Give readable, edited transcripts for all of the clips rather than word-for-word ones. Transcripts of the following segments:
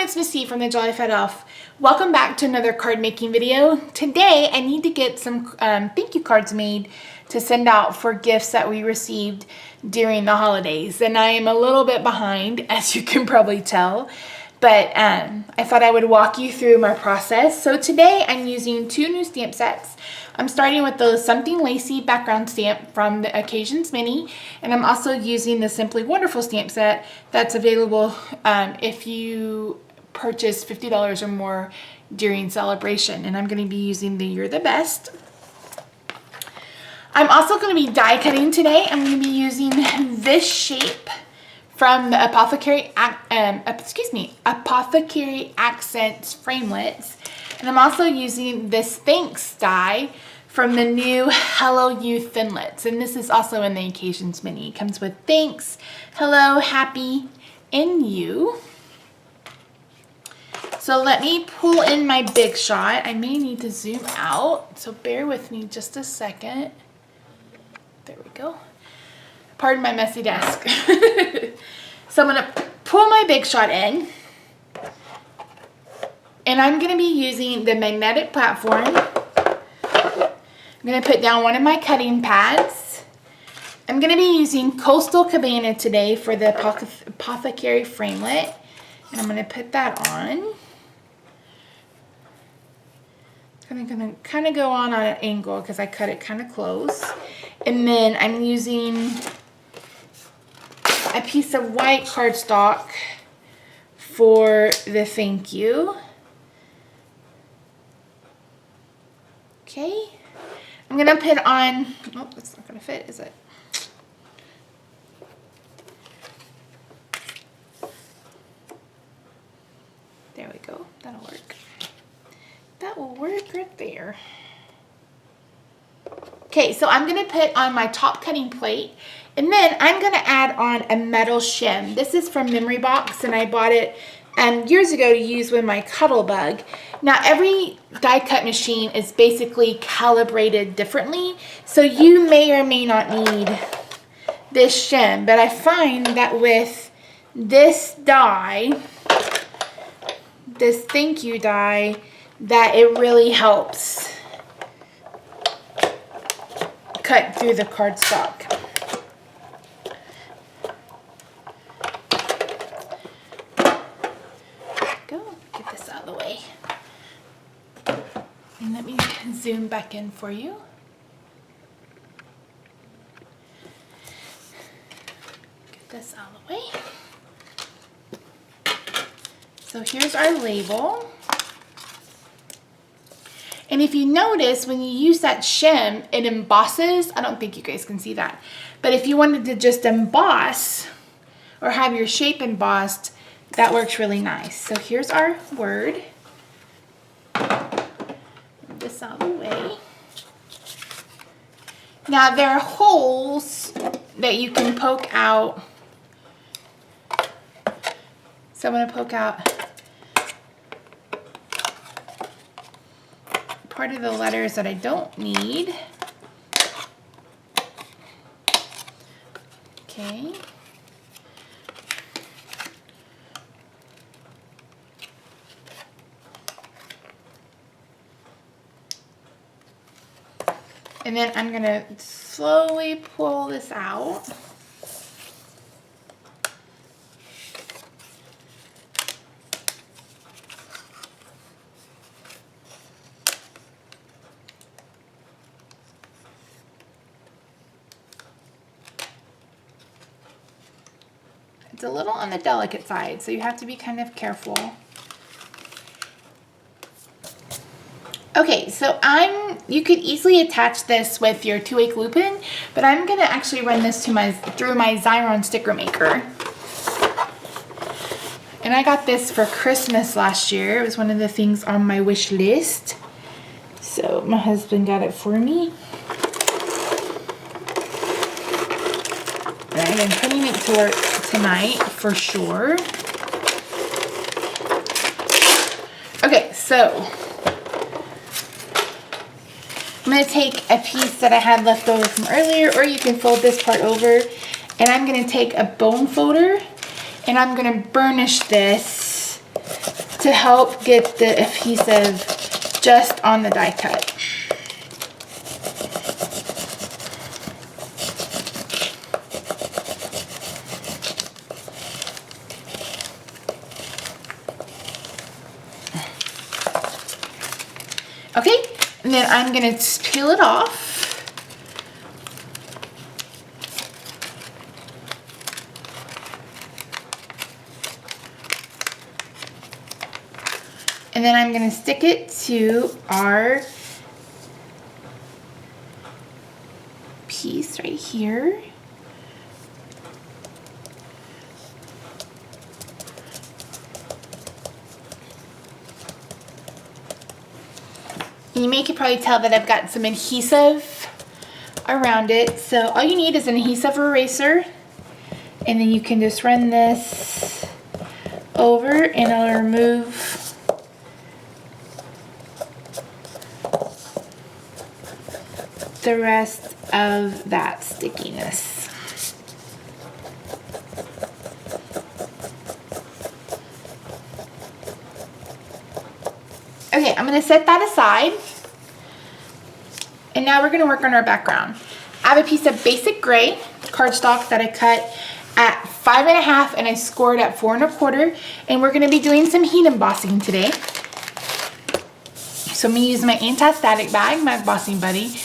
it's Miss C from the Jolly Fat Elf. Welcome back to another card making video. Today I need to get some thank you cards made to send out for gifts that we received during the holidays. And I am a little bit behind, as you can probably tell, but I thought I would walk you through my process. So today I'm using two new stamp sets. I'm starting with the Something Lacy background stamp from the Occasions Mini, and I'm also using the Simply Wonderful stamp set that's available if you purchase $50 or more during celebration. And I'm going to be using the You're the Best. I'm also going to be die cutting today. I'm going to be using this shape from the Apothecary Accents Framelits. And I'm also using this Thanks die from the new Hello You Thinlites. And this is also in the Occasions Mini. It comes with thanks, hello, happy, and you. So let me pull in my big shot. I may need to zoom out, so bear with me just a second. There we go. Pardon my messy desk. So I'm gonna pull my big shot in. And I'm going to be using the magnetic platform. I'm going to put down one of my cutting pads. I'm going to be using Coastal Cabana today for the Apothecary Framelit. And I'm going to put that on. I'm going to kind of go on an angle because I cut it kind of close. And then I'm using a piece of white cardstock for the thank you. Okay, I'm gonna put on, oh, that's not gonna fit, is it? There we go, that'll work. That will work right there. Okay, so I'm gonna put on my top cutting plate, and then I'm gonna add on a metal shim. This is from Memory Box, and I bought it years ago to use with my Cuddle Bug. Now every die cut machine is basically calibrated differently, so you may or may not need this shim, but I find that with this die, this thank you die, that it really helps cut through the cardstock. And let me zoom back in for you. Get this out of the way. So here's our label. And if you notice, when you use that shim, it embosses. I don't think you guys can see that. But if you wanted to just emboss or have your shape embossed, that works really nice. So here's our word. This out of the way. Now there are holes that you can poke out. So I'm going to poke out part of the letters that I don't need. Okay. And then I'm going to slowly pull this out. It's a little on the delicate side, so you have to be kind of careful. Okay, so you could easily attach this with your 2-way glue pen, but I'm gonna actually run this through my Xyron sticker maker. And I got this for Christmas last year. It was one of the things on my wish list. So my husband got it for me. And I've been putting it to work tonight for sure. Okay, so I'm going to take a piece that I had left over from earlier, or you can fold this part over, and I'm going to take a bone folder and I'm going to burnish this to help get the adhesive just on the die cut. Okay, and then I'm gonna peel it off. And then I'm gonna stick it to our piece right here. You can probably tell that I've got some adhesive around it. So all you need is an adhesive eraser, and then you can just run this over and it'll remove the rest of that stickiness. Okay, I'm gonna set that aside. And now we're gonna work on our background. I have a piece of basic gray cardstock that I cut at 5.5 and I scored at 4 1/4. And we're gonna be doing some heat embossing today. So I'm gonna use my anti-static bag, my embossing buddy,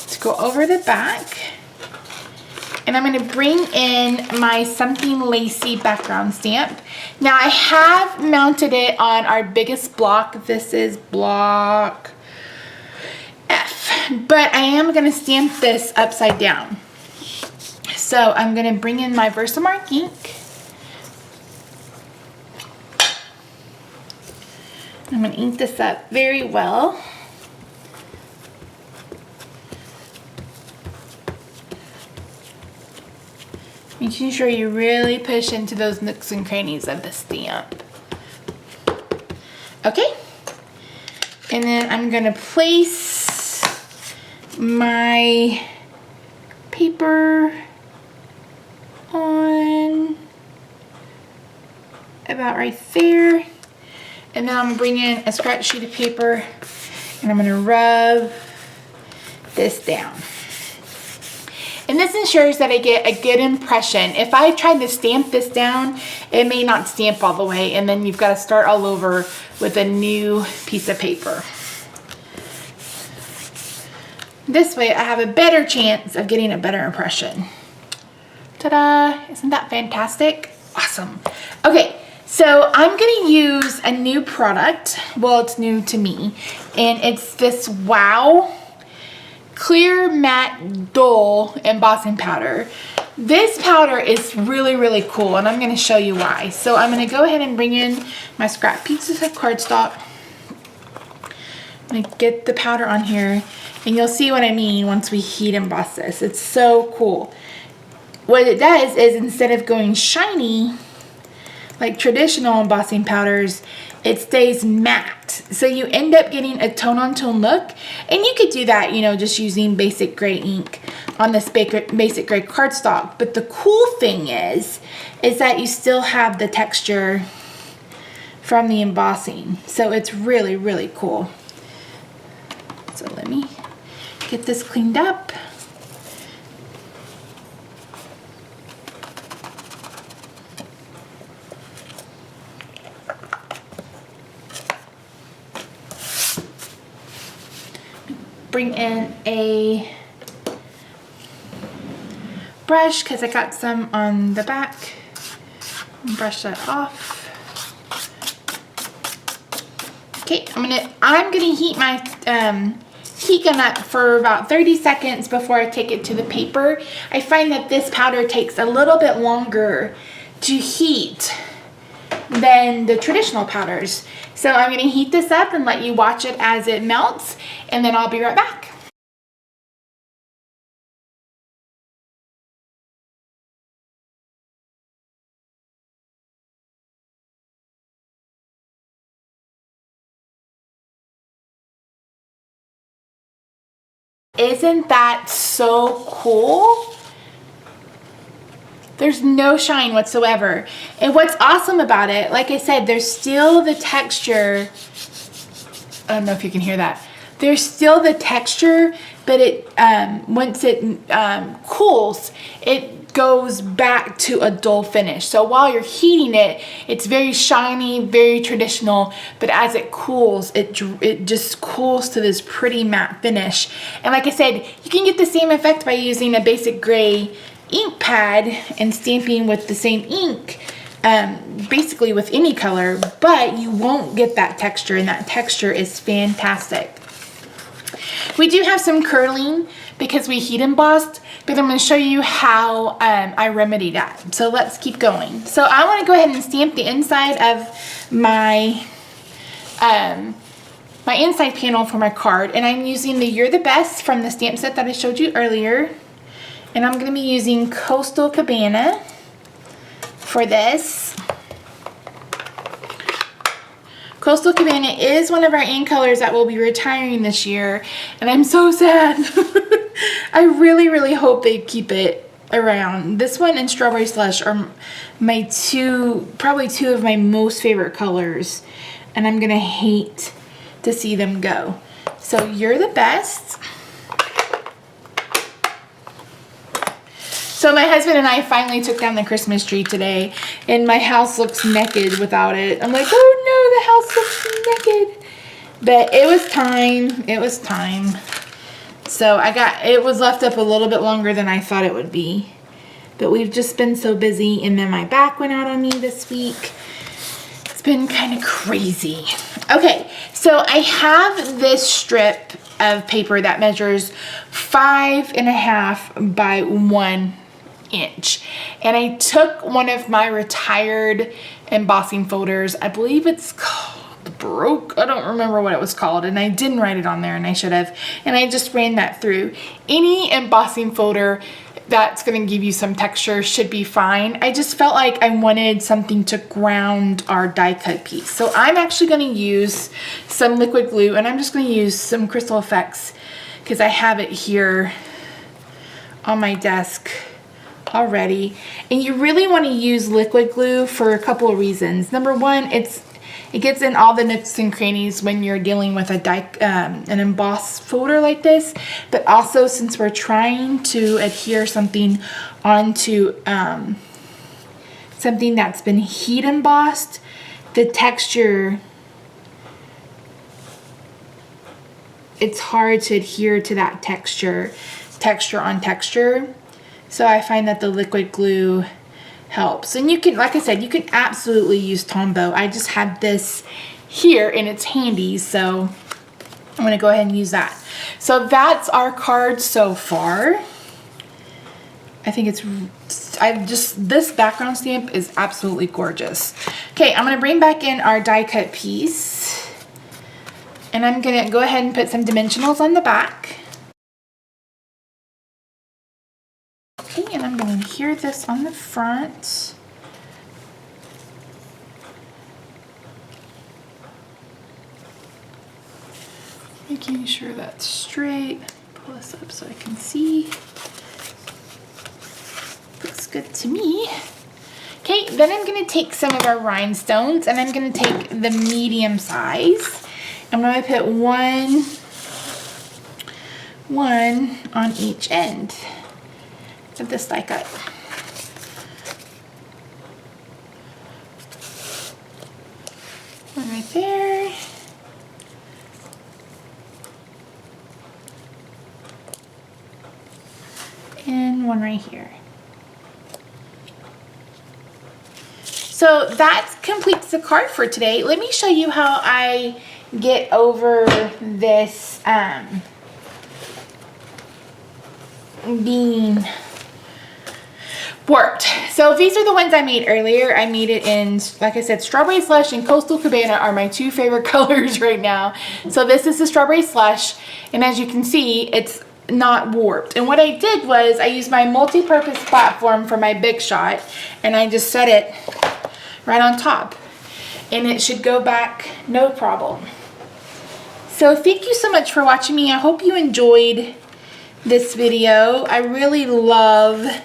to go over the back. And I'm gonna bring in my Something Lacy background stamp. Now I have mounted it on our biggest block. This is block F, but I am gonna stamp this upside down. So I'm gonna bring in my Versamark ink. I'm gonna ink this up very well. Making sure you really push into those nooks and crannies of the stamp. Okay, and then I'm gonna place my paper on about right there. And then I'm gonna bring in a scratch sheet of paper and I'm gonna rub this down. And this ensures that I get a good impression. If I tried to stamp this down, it may not stamp all the way, and then you've got to start all over with a new piece of paper. This way I have a better chance of getting a better impression. Ta-da! Isn't that fantastic? Awesome. Okay, so I'm gonna use a new product. Well, it's new to me, and it's this Wow Clear Matte Dull Embossing Powder. This powder is really, really cool, and I'm gonna show you why. So I'm gonna go ahead and bring in my scrap pieces of cardstock. I'm gonna get the powder on here, and you'll see what I mean once we heat emboss this. It's so cool. What it does is, instead of going shiny like traditional embossing powders, it stays matte. So you end up getting a tone-on-tone look. And you could do that, you know, just using basic gray ink on this basic gray cardstock. But the cool thing is that you still have the texture from the embossing. So it's really, really cool. So let me get this cleaned up. Bring in a brush because I got some on the back. Brush that off. Okay, I'm gonna heat my heat gun up for about 30 seconds before I take it to the paper. I find that this powder takes a little bit longer to heat than the traditional powders. So I'm gonna heat this up and let you watch it as it melts, and then I'll be right back. Isn't that so cool? There's no shine whatsoever. And what's awesome about it, like I said, there's still the texture. I don't know if you can hear that. There's still the texture, but it once it cools, it goes back to a dull finish. So while you're heating it, it's very shiny, very traditional, but as it cools, it just cools to this pretty matte finish. And like I said, you can get the same effect by using a basic gray ink pad and stamping with the same ink, basically with any color, but you won't get that texture, and that texture is fantastic. We do have some curling because we heat embossed, but I'm going to show you how I remedy that. So let's keep going. So I want to go ahead and stamp the inside of my my inside panel for my card, and I'm using the You're the Best from the stamp set that I showed you earlier, and I'm going to be using Coastal Cabana for this. Coastal Cabana is one of our ink colors that will be retiring this year, and I'm so sad. I really, really hope they keep it around. This one and Strawberry Slush are my probably two of my most favorite colors, and I'm gonna hate to see them go. So You're the Best. So my husband and I finally took down the Christmas tree today, and my house looks naked without it. I'm like, oh no, the house looks naked. But it was time. It was time. So it was left up a little bit longer than I thought it would be. But we've just been so busy, and then my back went out on me this week. It's been kind of crazy. Okay, so I have this strip of paper that measures 5.5 by 1 inch, and I took one of my retired embossing folders. I believe it's called Broke. I don't remember what it was called, and I didn't write it on there, and I should have. And I just ran that through. Any embossing folder that's going to give you some texture should be fine. I just felt like I wanted something to ground our die cut piece. So I'm actually going to use some liquid glue, and I'm just going to use some Crystal Effects because I have it here on my desk already. And you really want to use liquid glue for a couple of reasons. Number one, it gets in all the nooks and crannies when you're dealing with an embossed folder like this, but also since we're trying to adhere something onto something that's been heat embossed, the texture, it's hard to adhere to that texture on texture. So I find that the liquid glue helps. And you can, like I said, you can absolutely use Tombow. I just have this here and it's handy, so I'm gonna go ahead and use that. So that's our card so far. I think this background stamp is absolutely gorgeous. Okay, I'm gonna bring back in our die cut piece, and I'm gonna go ahead and put some dimensionals on the back. Okay, and I'm going to adhere this on the front. Making sure that's straight. Pull this up so I can see. Looks good to me. Okay, then I'm going to take some of our rhinestones, and I'm going to take the medium size. I'm going to put one on each end of this die cut. One right there. And one right here. So that completes the card for today. Let me show you how I get over this being warped. So these are the ones I made earlier. I made it in, like I said, Strawberry Slush and Coastal Cabana are my two favorite colors right now. So this is the Strawberry Slush, and as you can see, it's not warped. And what I did was I used my multi-purpose platform for my Big Shot, and I just set it right on top, and it should go back no problem. So thank you so much for watching me. I hope you enjoyed this video. I really love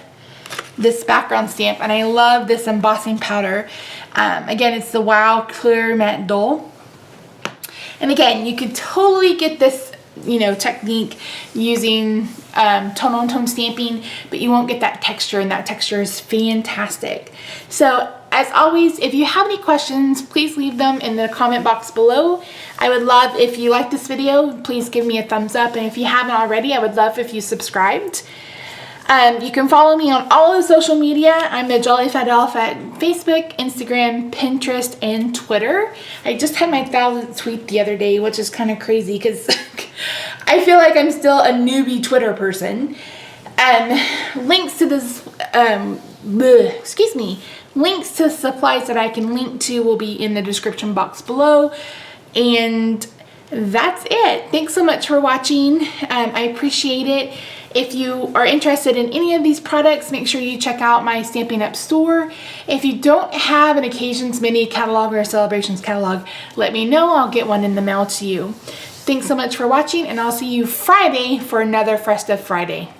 this background stamp, and I love this embossing powder. Again, it's the Wow Clear Matte Dull. And again, you could totally get this, you know, technique using tone on tone stamping, but you won't get that texture, and that texture is fantastic. So as always, if you have any questions, please leave them in the comment box below. I would love if you like this video, please give me a thumbs up, and if you haven't already, I would love if you subscribed. You can follow me on all of the social media. I'm the Jolly Fat Elf at Facebook, Instagram, Pinterest, and Twitter. I just had my 1000th tweet the other day, which is kind of crazy because I feel like I'm still a newbie Twitter person. Links to this, links to supplies that I can link to will be in the description box below. And that's it. Thanks so much for watching. I appreciate it. If you are interested in any of these products, make sure you check out my Stampin' Up! Store. If you don't have an Occasions Mini catalog or a Celebrations catalog, let me know. I'll get one in the mail to you. Thanks so much for watching, and I'll see you Friday for another Festive Friday.